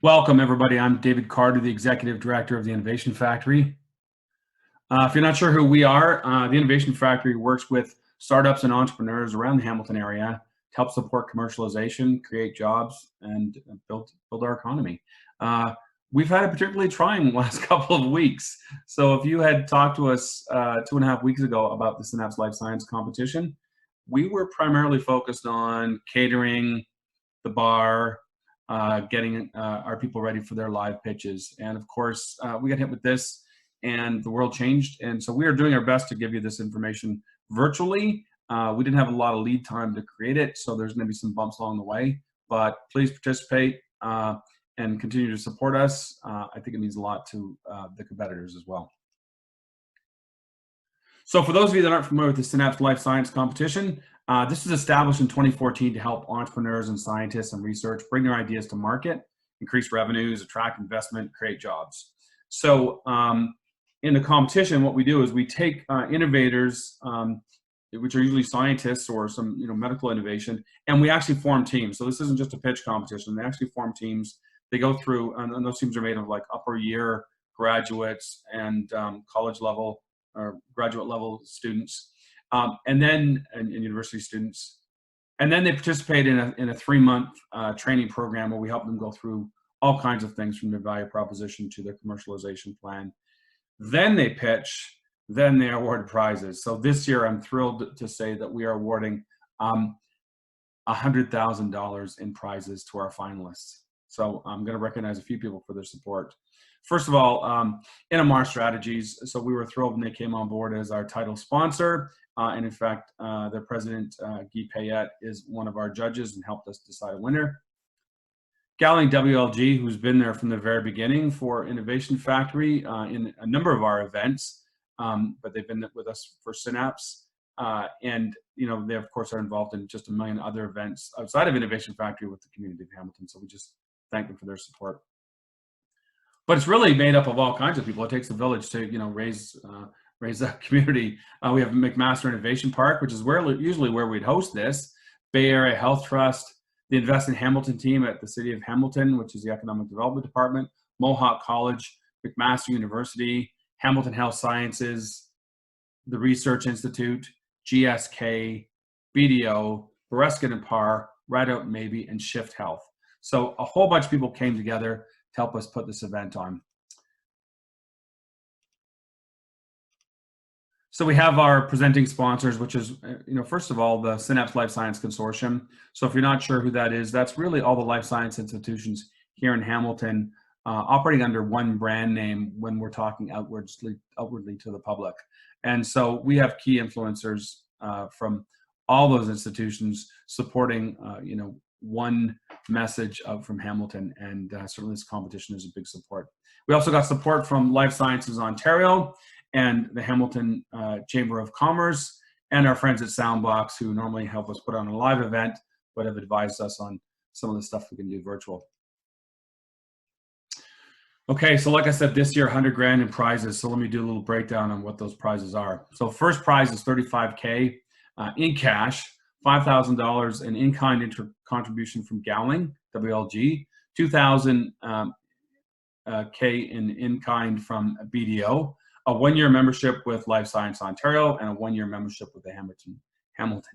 Welcome, everybody. I'm David Carter, the Executive Director of the Innovation Factory. If you're not sure who we are, the Innovation Factory works with startups and entrepreneurs around the Hamilton area to help support commercialization, create jobs, and build our economy. We've had a particularly trying last couple of weeks. So if you had talked to us 2.5 weeks ago about the Synapse Life Science competition, we were primarily focused on catering, the bar, getting our people ready for their live pitches. And of course, we got hit with this and the world changed. And so we are doing our best to give you this information virtually. We didn't have a lot of lead time to create it, so there's going to be some bumps along the way, but please participate and continue to support us. I think it means a lot to the competitors as well. So for those of you that aren't familiar with the Synapse Life Science competition, this was established in 2014 to help entrepreneurs and scientists and research bring their ideas to market, increase revenues, attract investment, create jobs. So in the competition, what we do is we take innovators, which are usually scientists or some medical innovation, and we actually form teams. So this isn't just a pitch competition. They actually form teams. They go through, and those teams are made of like upper year graduates and college level or graduate level students, and university students. And then they participate in a 3-month training program where we help them go through all kinds of things from their value proposition to their commercialization plan. Then they pitch, then they are awarded prizes. So this year I'm thrilled to say that we are awarding $100,000 in prizes to our finalists. So I'm going to recognize a few people for their support. First of all, NMR Strategies. So we were thrilled when they came on board as our title sponsor. And in fact, their president, Guy Payette, is one of our judges and helped us decide a winner. Gowling WLG, who's been there from the very beginning for Innovation Factory in a number of our events, but they've been with us for Synapse. And they, of course, are involved in just a million other events outside of Innovation Factory with the community of Hamilton. So we just thank them for their support. But it's really made up of all kinds of people. It takes a village to, raise that community. We have McMaster Innovation Park, which is usually where we'd host this. Bay Area Health Trust, the Invest in Hamilton team at the City of Hamilton, which is the Economic Development Department, Mohawk College, McMaster University, Hamilton Health Sciences, the Research Institute, GSK, BDO, Bereskin and Parr, Rideout Maybe, and Shift Health. So a whole bunch of people came together to help us put this event on. So we have our presenting sponsors, which is, first of all, the Synapse Life Science Consortium. So if you're not sure who that is, that's really all the life science institutions here in Hamilton operating under one brand name when we're talking outwardly to the public. And so we have key influencers from all those institutions supporting, one message from Hamilton, and certainly this competition is a big support. We also got support from Life Sciences Ontario and the Hamilton Chamber of Commerce and our friends at Soundbox, who normally help us put on a live event, but have advised us on some of the stuff we can do virtual. Okay, so like I said, this year, 100 grand in prizes. So let me do a little breakdown on what those prizes are. So first prize is $35K in cash, $5,000 in in-kind contribution from Gowling, WLG, $2,000 in in-kind from BDO, a 1-year membership with Life Science Ontario, and a 1-year membership with the Hamilton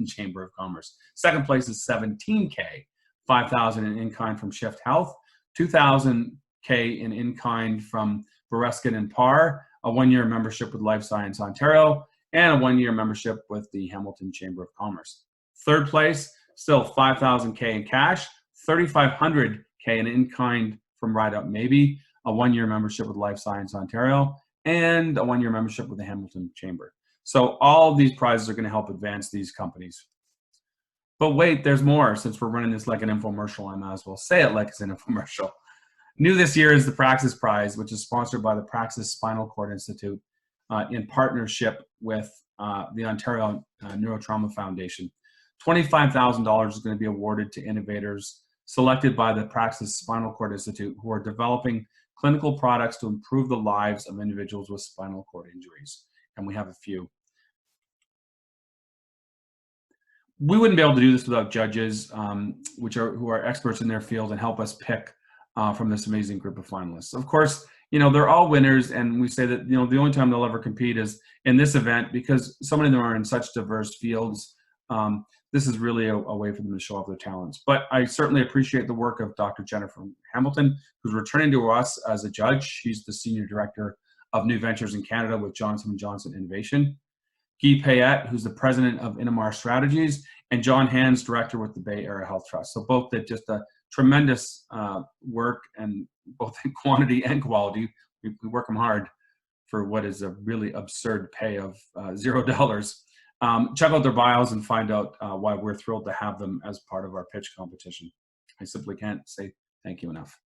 Chamber of Commerce. Second place is $17K, $5,000 in in-kind from Shift Health, $2,000 in in-kind from Bereskin and Parr, a 1-year membership with Life Science Ontario, and a 1-year membership with the Hamilton Chamber of Commerce. Third place, still $5,000 in cash, $3,500 in in-kind from Rideout Maybe, a 1-year membership with Life Science Ontario, and a 1-year membership with the Hamilton Chamber. So all of these prizes are going to help advance these companies. But wait, there's more. Since we're running this like an infomercial, I might as well say it like it's an infomercial. New this year is the Praxis Prize, which is sponsored by the Praxis Spinal Cord Institute in partnership with the Ontario Neurotrauma Foundation. $25,000 is going to be awarded to innovators selected by the Praxis Spinal Cord Institute who are developing clinical products to improve the lives of individuals with spinal cord injuries. And we have a few. We wouldn't be able to do this without judges who are experts in their field and help us pick from this amazing group of finalists. Of course, they're all winners, and we say that, the only time they'll ever compete is in this event, because so many of them are in such diverse fields. This is really a way for them to show off their talents. But I certainly appreciate the work of Dr. Jennifer Hamilton, who's returning to us as a judge. She's the Senior Director of New Ventures in Canada with Johnson & Johnson Innovation. Guy Payette, who's the President of Innomar Strategies, and John Hands, Director with the Bay Area Health Trust. So both did just a tremendous work, and both in quantity and quality. We work them hard for what is a really absurd pay of $0. Check out their bios and find out why we're thrilled to have them as part of our pitch competition. I simply can't say thank you enough.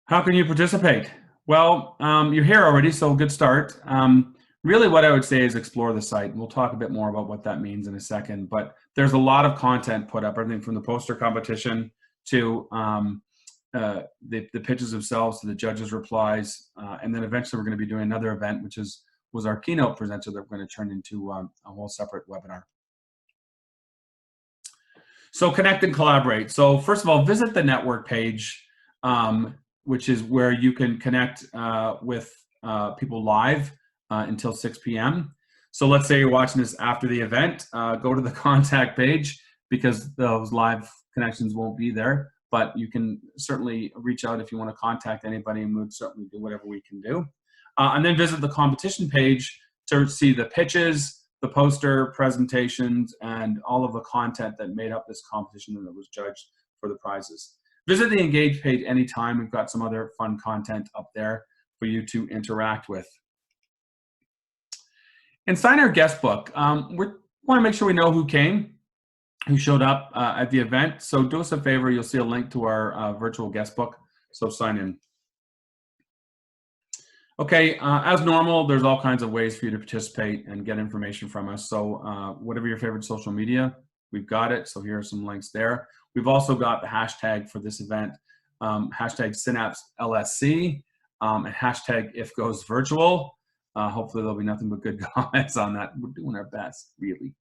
How can you participate? Well, you're here already, so good start. Really what I would say is explore the site. We'll talk a bit more about what that means in a second, but there's a lot of content put up, everything from the poster competition to the pitches themselves, to the judges' replies, and then eventually we're going to be doing another event, which was our keynote presenter that we're going to turn into a whole separate webinar. So connect and collaborate. So first of all, visit the network page, which is where you can connect with people live until 6 p.m. So let's say you're watching this after the event, go to the contact page, because those live connections won't be there, but you can certainly reach out if you want to contact anybody, and we'll certainly do whatever we can do. And then visit the competition page to see the pitches, the poster presentations, and all of the content that made up this competition and that was judged for the prizes. Visit the Engage page anytime. We've got some other fun content up there for you to interact with. And sign our guest book. We want to make sure we know who came, who showed up at the event. So do us a favor, you'll see a link to our virtual guest book, so sign in. Okay, as normal, there's all kinds of ways for you to participate and get information from us. So whatever your favorite social media, we've got it. So here are some links there. We've also got the hashtag for this event, hashtag Synapse LSC, and hashtag IfGoesVirtual. Hopefully there'll be nothing but good comments on that. We're doing our best, really.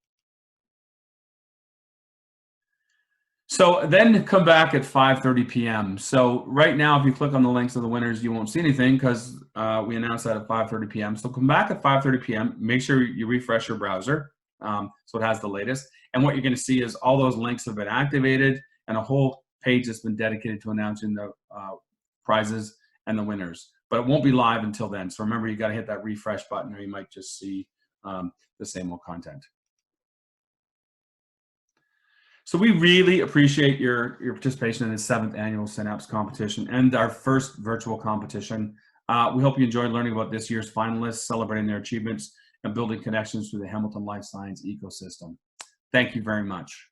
So then come back at 5:30 p.m. So right now, if you click on the links of the winners, you won't see anything because we announced that at 5:30 p.m. So come back at 5:30 p.m. Make sure you refresh your browser so it has the latest. And what you're going to see is all those links have been activated, and a whole page that's been dedicated to announcing the prizes and the winners. But it won't be live until then. So remember, you got to hit that refresh button, or you might just see the same old content. So we really appreciate your participation in the 7th annual Synapse competition and our first virtual competition. We hope you enjoyed learning about this year's finalists, celebrating their achievements, and building connections through the Hamilton Life Science ecosystem. Thank you very much.